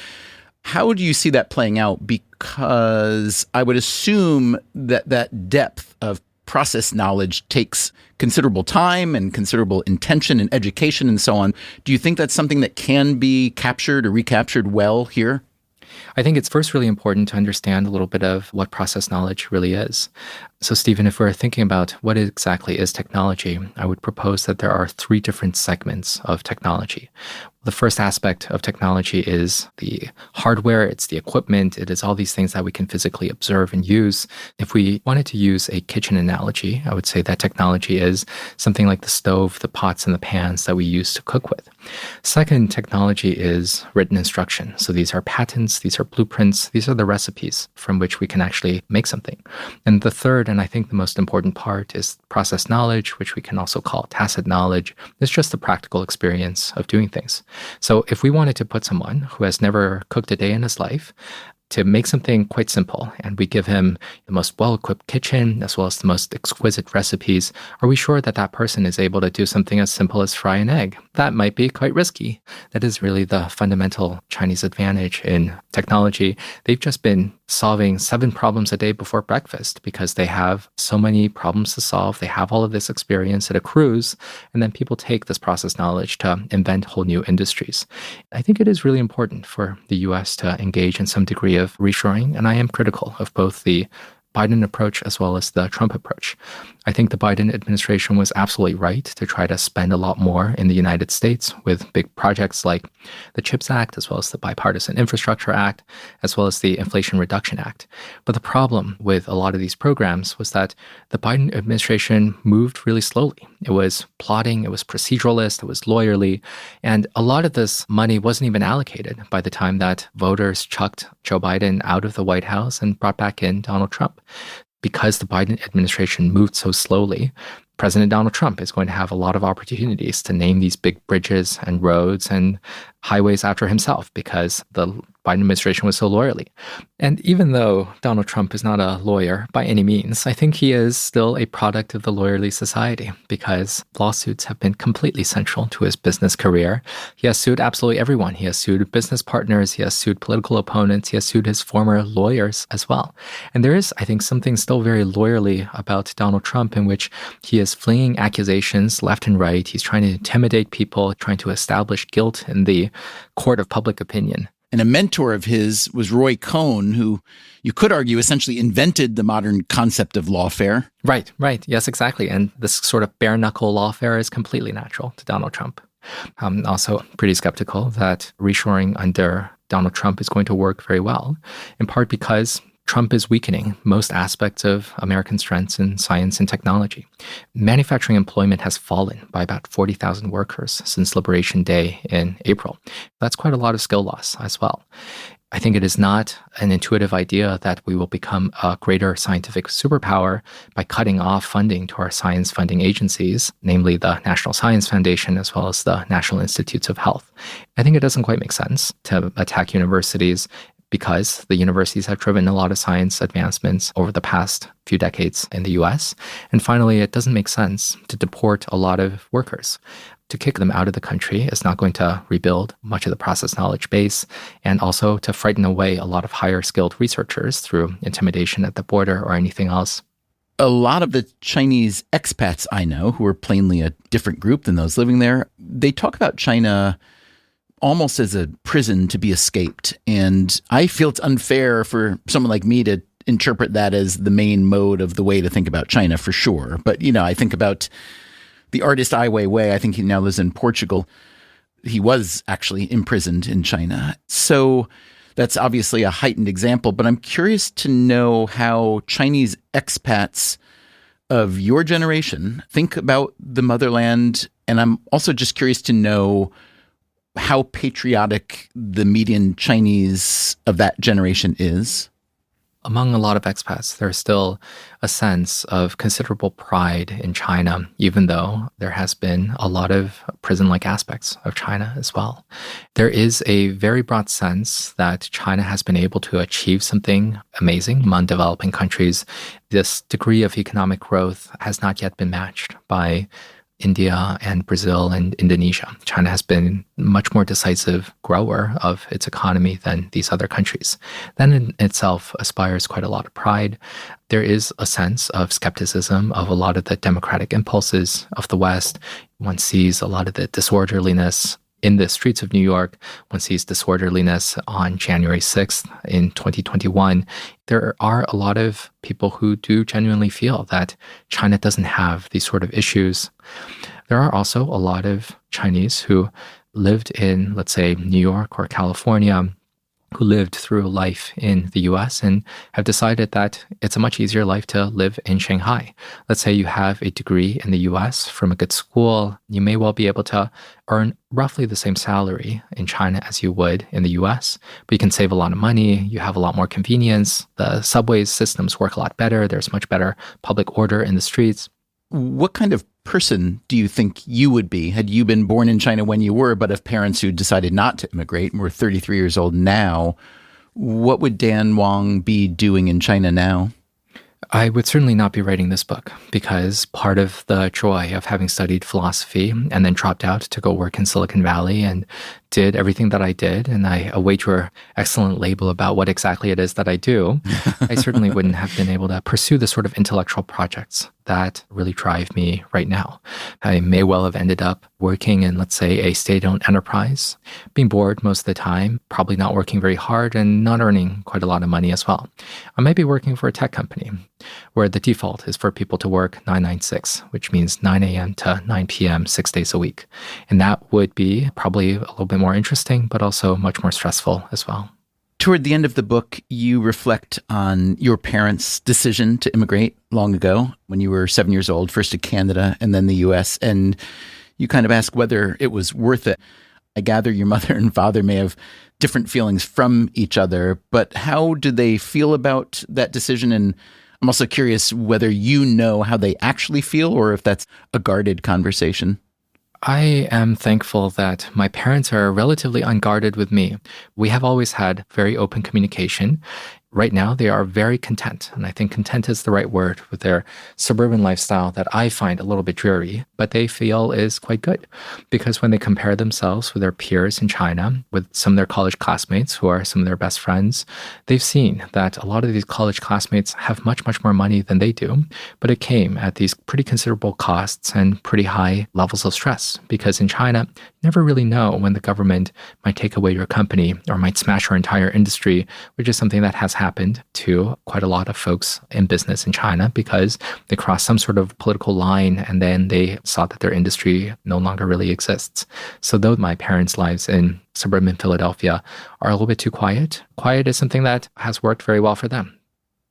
how do you see that playing out? Because I would assume that that depth of process knowledge takes considerable time and considerable intention and education and so on. Do you think that's something that can be captured or recaptured well here? I think it's first really important to understand a little bit of what process knowledge really is. So, Stephen, if we're thinking about what exactly is technology, I would propose that there are three different segments of technology. The first aspect of technology is the hardware, it's the equipment, it is all these things that we can physically observe and use. If we wanted to use a kitchen analogy, I would say that technology is something like the stove, the pots, and the pans that we use to cook with. Second, technology is written instruction. So these are patents, these are blueprints, these are the recipes from which we can actually make something. And the third And I think the most important part is process knowledge, which we can also call tacit knowledge. It's just the practical experience of doing things. So if we wanted to put someone who has never cooked a day in his life to make something quite simple, and we give him the most well-equipped kitchen as well as the most exquisite recipes, are we sure that that person is able to do something as simple as fry an egg? That might be quite risky. That is really the fundamental Chinese advantage in technology. They've just been solving 7 problems a day before breakfast because they have so many problems to solve. They have all of this experience, it accrues, and then people take this process knowledge to invent whole new industries. I think it is really important for the US to engage in some degree of reshoring, and I am critical of both the Biden approach as well as the Trump approach. I think the Biden administration was absolutely right to try to spend a lot more in the United States with big projects like the CHIPS Act, as well as the Bipartisan Infrastructure Act, as well as the Inflation Reduction Act. But the problem with a lot of these programs was that the Biden administration moved really slowly. It was plotting, it was proceduralist, it was lawyerly, and a lot of this money wasn't even allocated by the time that voters chucked Joe Biden out of the White House and brought back in Donald Trump. Because the Biden administration moved so slowly, President Donald Trump is going to have a lot of opportunities to name these big bridges and roads and highways after himself because the Biden administration was so lawyerly. And even though Donald Trump is not a lawyer by any means, I think he is still a product of the lawyerly society because lawsuits have been completely central to his business career. He has sued absolutely everyone. He has sued business partners. He has sued political opponents. He has sued his former lawyers as well. And there is, I think, something still very lawyerly about Donald Trump in which he is flinging accusations left and right. He's trying to intimidate people, trying to establish guilt in the court of public opinion. And a mentor of his was Roy Cohn, who you could argue essentially invented the modern concept of lawfare. Right. Yes, exactly. And this sort of bare-knuckle lawfare is completely natural to Donald Trump. I'm also pretty skeptical that reshoring under Donald Trump is going to work very well, in part because Trump is weakening most aspects of American strengths in science and technology. Manufacturing employment has fallen by about 40,000 workers since Liberation Day in April. That's quite a lot of skill loss as well. I think it is not an intuitive idea that we will become a greater scientific superpower by cutting off funding to our science funding agencies, namely the National Science Foundation as well as the National Institutes of Health. I think it doesn't quite make sense to attack universities because the universities have driven a lot of science advancements over the past few decades in the US. And finally, it doesn't make sense to deport a lot of workers. To kick them out of the country is not going to rebuild much of the process knowledge base, and also to frighten away a lot of higher skilled researchers through intimidation at the border or anything else. A lot of the Chinese expats I know, who are plainly a different group than those living there, they talk about China almost as a prison to be escaped. And I feel it's unfair for someone like me to interpret that as the main mode of the way to think about China for sure. But, I think about the artist Ai Weiwei. I think he now lives in Portugal. He was actually imprisoned in China. So that's obviously a heightened example, but I'm curious to know how Chinese expats of your generation think about the motherland. And I'm also just curious to know how patriotic the median Chinese of that generation is. Among a lot of expats, there's still a sense of considerable pride in China, even though there has been a lot of prison-like aspects of China as well. There is a very broad sense that China has been able to achieve something amazing among developing countries. This degree of economic growth has not yet been matched by India and Brazil and Indonesia. China has been a much more decisive grower of its economy than these other countries. That in itself aspires quite a lot of pride. There is a sense of skepticism of a lot of the democratic impulses of the West. One sees a lot of the disorderliness in the streets of New York. One sees disorderliness on January 6th in 2021. There are a lot of people who do genuinely feel that China doesn't have these sort of issues. There are also a lot of Chinese who lived in, let's say, New York or California who lived through life in the US and have decided that it's a much easier life to live in Shanghai. Let's say you have a degree in the US from a good school, you may well be able to earn roughly the same salary in China as you would in the US, but you can save a lot of money, you have a lot more convenience, the subway systems work a lot better, there's much better public order in the streets. What kind of person do you think you would be had you been born in China when you were, but of parents who decided not to immigrate and were 33 years old now? What would Dan Wang be doing in China now? I would certainly not be writing this book because part of the joy of having studied philosophy and then dropped out to go work in Silicon Valley and did everything that I did, and I await your excellent label about what exactly it is that I do, I certainly wouldn't have been able to pursue the sort of intellectual projects that really drive me right now. I may well have ended up working in, let's say, a state-owned enterprise, being bored most of the time, probably not working very hard and not earning quite a lot of money as well. I may be working for a tech company where the default is for people to work 996, which means 9 a.m. to 9 p.m. 6 days a week. And that would be probably a little bit more interesting, but also much more stressful as well. Toward the end of the book, you reflect on your parents' decision to immigrate long ago when you were 7 years old, first to Canada and then the US, and you kind of ask whether it was worth it. I gather your mother and father may have different feelings from each other, but how do they feel about that decision? And I'm also curious whether you know how they actually feel or if that's a guarded conversation. I am thankful that my parents are relatively unguarded with me. We have always had very open communication. Right now, they are very content, and I think content is the right word, with their suburban lifestyle that I find a little bit dreary, but they feel is quite good. Because when they compare themselves with their peers in China, with some of their college classmates who are some of their best friends, they've seen that a lot of these college classmates have much, much more money than they do, but it came at these pretty considerable costs and pretty high levels of stress. Because in China, you never really know when the government might take away your company or might smash your entire industry, which is something that has happened to quite a lot of folks in business in China because they crossed some sort of political line and then they saw that their industry no longer really exists. So though my parents' lives in suburban Philadelphia are a little bit too quiet, quiet is something that has worked very well for them.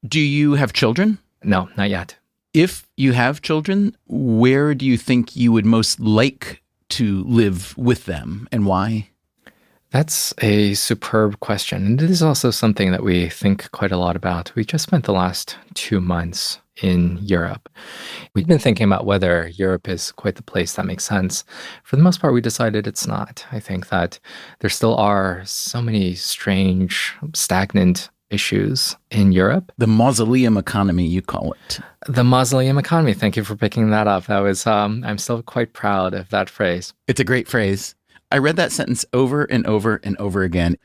Do you have children? No, not yet. If you have children, where do you think you would most like to live with them and why? That's a superb question. And it is also something that we think quite a lot about. We just spent the last 2 months in Europe. We've been thinking about whether Europe is quite the place that makes sense. For the most part, we decided it's not. I think that there still are so many strange, stagnant issues in Europe. The mausoleum economy, you call it. The mausoleum economy. Thank you for picking that up. That was, I'm still quite proud of that phrase. It's a great phrase. I read that sentence over and over and over again,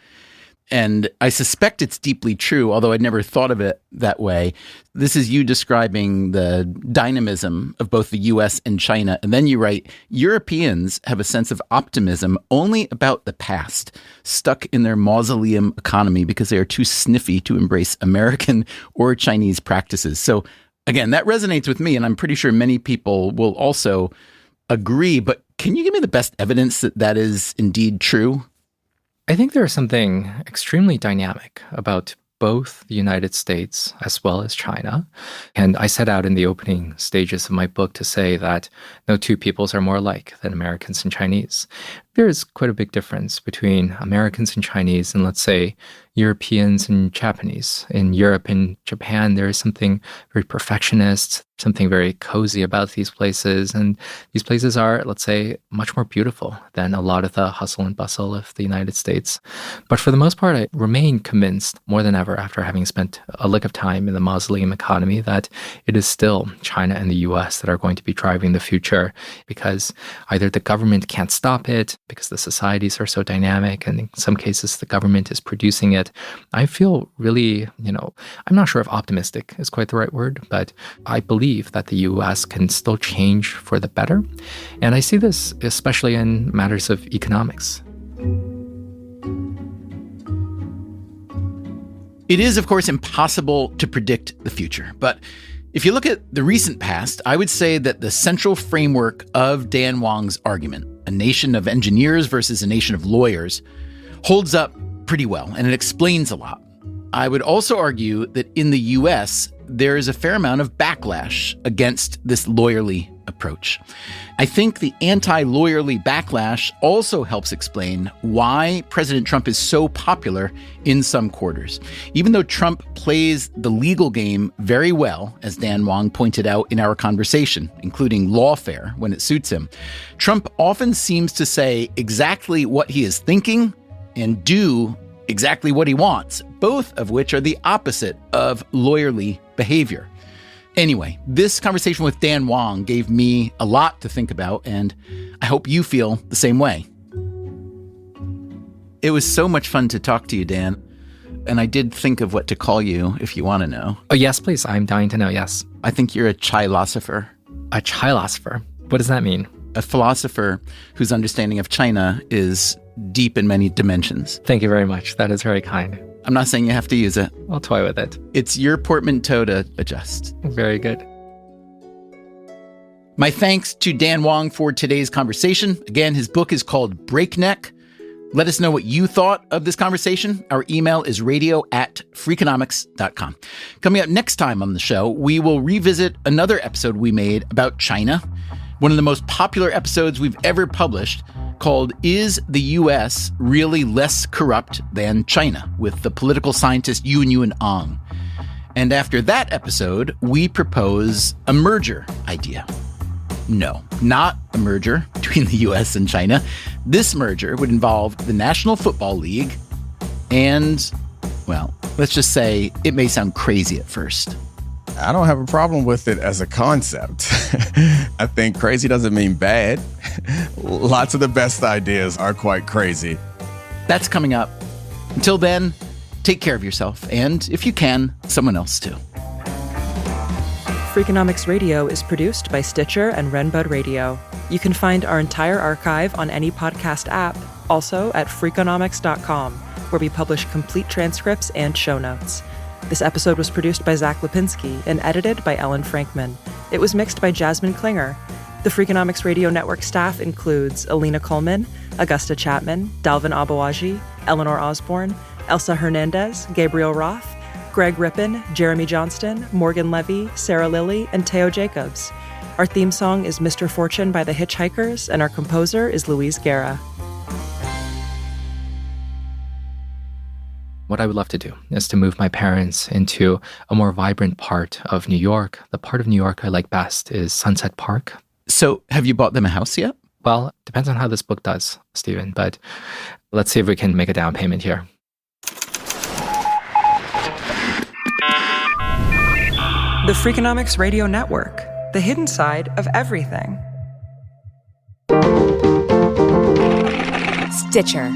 and I suspect it's deeply true, although I'd never thought of it that way. This is you describing the dynamism of both the US and China, and then you write, Europeans have a sense of optimism only about the past, stuck in their mausoleum economy because they are too sniffy to embrace American or Chinese practices. So again, that resonates with me, and I'm pretty sure many people will also agree, but can you give me the best evidence that that is indeed true? I think there is something extremely dynamic about both the United States as well as China. And I set out in the opening stages of my book to say that no two peoples are more alike than Americans and Chinese. There is quite a big difference between Americans and Chinese and, let's say, Europeans and Japanese. In Europe and Japan, there is something very perfectionist, something very cozy about these places. And these places are, let's say, much more beautiful than a lot of the hustle and bustle of the United States. But for the most part, I remain convinced more than ever after having spent a lick of time in the mausoleum economy that it is still China and the US that are going to be driving the future because either the government can't stop it, because the societies are so dynamic, and in some cases the government is producing it. I feel really, I'm not sure if optimistic is quite the right word, but I believe that the US can still change for the better. And I see this especially in matters of economics. It is, of course, impossible to predict the future, but if you look at the recent past, I would say that the central framework of Dan Wang's argument, a nation of engineers versus a nation of lawyers, holds up pretty well, and it explains a lot. I would also argue that in the US, there is a fair amount of backlash against this lawyerly approach. I think the anti-lawyerly backlash also helps explain why President Trump is so popular in some quarters. Even though Trump plays the legal game very well, as Dan Wang pointed out in our conversation, including lawfare when it suits him, Trump often seems to say exactly what he is thinking and do exactly what he wants, both of which are the opposite of lawyerly behavior. Anyway, this conversation with Dan Wang gave me a lot to think about, and I hope you feel the same way. It was so much fun to talk to you, Dan, and I did think of what to call you if you want to know. Oh, yes, please. I'm dying to know, yes. I think you're a chilosopher. A chilosopher? What does that mean? A philosopher whose understanding of China is deep in many dimensions. Thank you very much. That is very kind. I'm not saying you have to use it. I'll toy with it. It's your portmanteau to adjust. Very good. My thanks to Dan Wang for today's conversation. Again, his book is called Breakneck. Let us know what you thought of this conversation. Our email is radio@freakonomics.com. Coming up next time on the show, we will revisit another episode we made about China, one of the most popular episodes we've ever published, called Is the U.S. Really Less Corrupt Than China? With the political scientist Yun Ong. And after that episode, we propose a merger idea. No, not a merger between the U.S. and China. This merger would involve the National Football League and, well, let's just say it may sound crazy at first. I don't have a problem with it as a concept. I think crazy doesn't mean bad. Lots of the best ideas are quite crazy. That's coming up. Until then, take care of yourself, and if you can, someone else too. Freakonomics Radio is produced by Stitcher and Renbud Radio. You can find our entire archive on any podcast app, also at Freakonomics.com, where we publish complete transcripts and show notes. This episode was produced by Zach Lipinski and edited by Ellen Frankman. It was mixed by Jasmine Klinger. The Freakonomics Radio Network staff includes Alina Coleman, Augusta Chapman, Dalvin Abawaji, Eleanor Osborne, Elsa Hernandez, Gabriel Roth, Greg Rippin, Jeremy Johnston, Morgan Levy, Sarah Lilly, and Teo Jacobs. Our theme song is Mr. Fortune by the Hitchhikers, and our composer is Louise Guerra. What I would love to do is to move my parents into a more vibrant part of New York. The part of New York I like best is Sunset Park. So have you bought them a house yet? Well, depends on how this book does, Stephen, but let's see if we can make a down payment here. The Freakonomics Radio Network, the hidden side of everything. Stitcher.